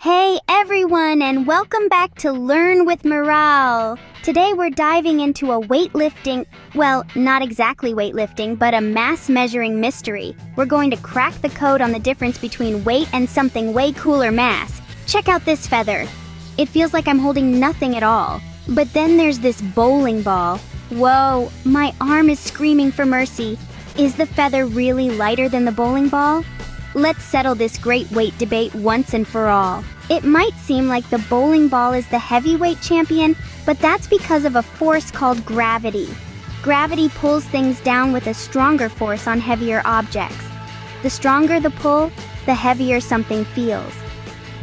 Hey everyone, and welcome back to Learn with Miral. Today we're diving into a weightlifting, well, not exactly weightlifting, but a mass measuring mystery. We're going to crack the code on the difference between weight and something way cooler, mass. Check out this feather. It feels like I'm holding nothing at all. But then there's this bowling ball. Whoa, my arm is screaming for mercy. Is the feather really lighter than the bowling ball? Let's settle this great weight debate once and for all. It might seem like the bowling ball is the heavyweight champion, but that's because of a force called gravity. Gravity pulls things down with a stronger force on heavier objects. The stronger the pull, the heavier something feels.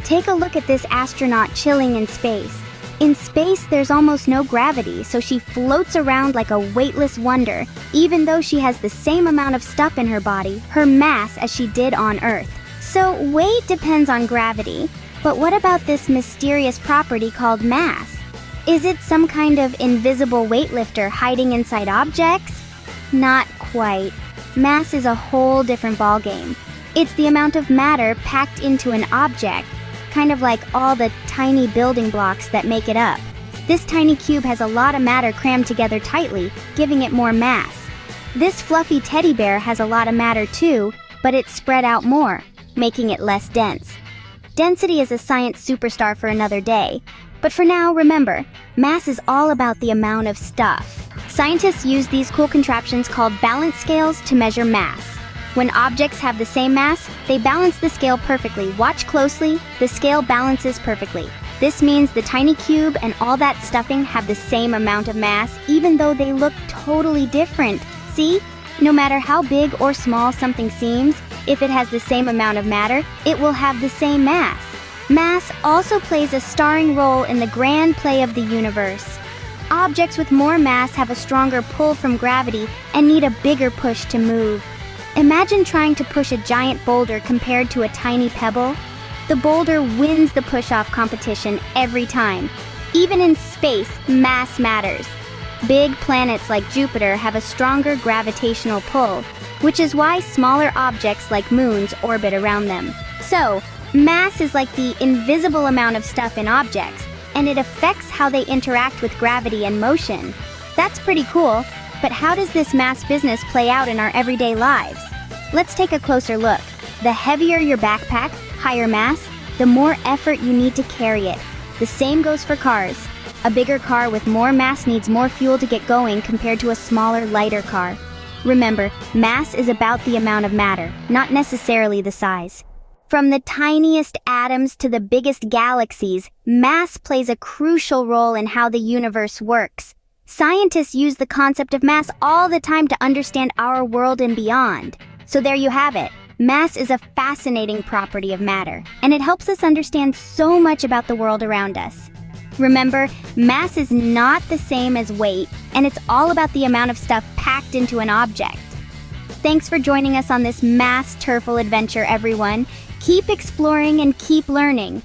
Take a look at this astronaut chilling in space. In space, there's almost no gravity, so she floats around like a weightless wonder, even though she has the same amount of stuff in her body, her mass, as she did on Earth. So weight depends on gravity, but what about this mysterious property called mass? Is it some kind of invisible weightlifter hiding inside objects? Not quite. Mass is a whole different ballgame. It's the amount of matter packed into an object, kind of like all the tiny building blocks that make it up. This tiny cube has a lot of matter crammed together tightly, giving it more mass. This fluffy teddy bear has a lot of matter too, but it's spread out more, making it less dense. Density is a science superstar for another day, but for now, remember, mass is all about the amount of stuff. Scientists use these cool contraptions called balance scales to measure mass. When objects have the same mass, they balance the scale perfectly. Watch closely, the scale balances perfectly. This means the tiny cube and all that stuffing have the same amount of mass, even though they look totally different. See? No matter how big or small something seems, if it has the same amount of matter, it will have the same mass. Mass also plays a starring role in the grand play of the universe. Objects with more mass have a stronger pull from gravity and need a bigger push to move. Imagine trying to push a giant boulder compared to a tiny pebble. The boulder wins the push-off competition every time. Even in space, mass matters. Big planets like Jupiter have a stronger gravitational pull, which is why smaller objects like moons orbit around them. So, mass is like the invisible amount of stuff in objects, and it affects how they interact with gravity and motion. That's pretty cool. But how does this mass business play out in our everyday lives? Let's take a closer look. The heavier your backpack, higher mass, the more effort you need to carry it. The same goes for cars. A bigger car with more mass needs more fuel to get going compared to a smaller, lighter car. Remember, mass is about the amount of matter, not necessarily the size. From the tiniest atoms to the biggest galaxies, mass plays a crucial role in how the universe works. Scientists use the concept of mass all the time to understand our world and beyond. So there you have it. Mass is a fascinating property of matter, and it helps us understand so much about the world around us. Remember, mass is not the same as weight, and it's all about the amount of stuff packed into an object. Thanks for joining us on this mass turfle adventure, everyone. Keep exploring and keep learning.